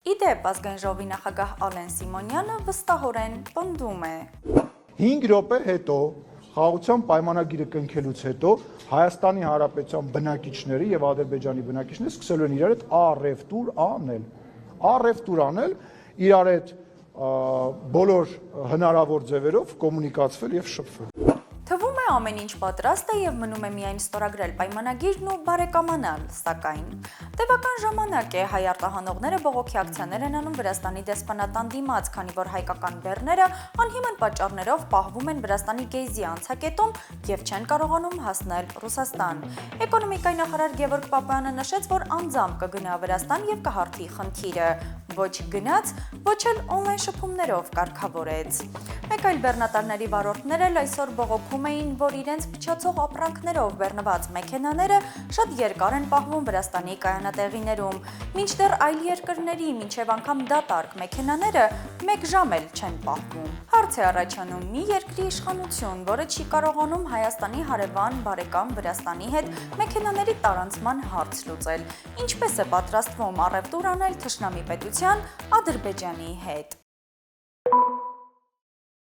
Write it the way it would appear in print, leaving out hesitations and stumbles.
Իդեպ ազգային ժողովի նախագահ Ալեն Սիմոնյանը վստահորեն պնդում է. 5 րոպե հետո խաղաղության պայմանագիրը կնքելուց հետո Հայաստանի Հանրապետության բնակիչները եւ Ադրբեջանի բնակիչները սկսելու են իրար հետ առևտուր անել, իրար հետ բոլոր հնարավոր ձևերով կոմունիկացվել եւ շփվել։ Թվում է ամեն ինչ պատրաստ է եւ մնում է միայն ստորագրել պայմանագիրն ու բարեկամանալ, սակայն տևական ժամանակ է հայ արտահանողները բողոքի ակցիաներ են անում Վրաստանի դեսպանատան դիմաց, քանի որ հայկական բեռները անհիմն պատճառներով պահվում են Վրաստանի գեյզի անցակետում եւ չեն կարողանում հասնել Ռուսաստան։ Էկոնոմիկայի նախարար Գևորգ Պապոյանը նշեց, որ անձամբ կգնա Վրաստան եւ կհարթի խնդիրը։ Ոչ գնաց, ոչ էլ օնլայն շփումներով կարգավորեց։ Մեկ այլ բեռնատարների վարորդներ էլ այսօր բողոքում էին, որ իրենց փչացող ապրանքներով բեռնված մեքենաները շատ երկար են պահվում Վրաստանի կայանատեղիներում, մինչդեռ այլ երկրների, մինչև անգամ դատարկ մեքենաները 1 ժամ էլ չեն պահվում։ Հարց է առաջանում՝ մի երկրի իշխանություն, որը չի կարողանում Հայաստանի հարևան բարեկամ Վրաստանի հետ մեքենաների տարանցման հարց լուծել, ինչպես է պատրաստվում առևտուր անել թշնամի պետության Ադրբեջանի հետ։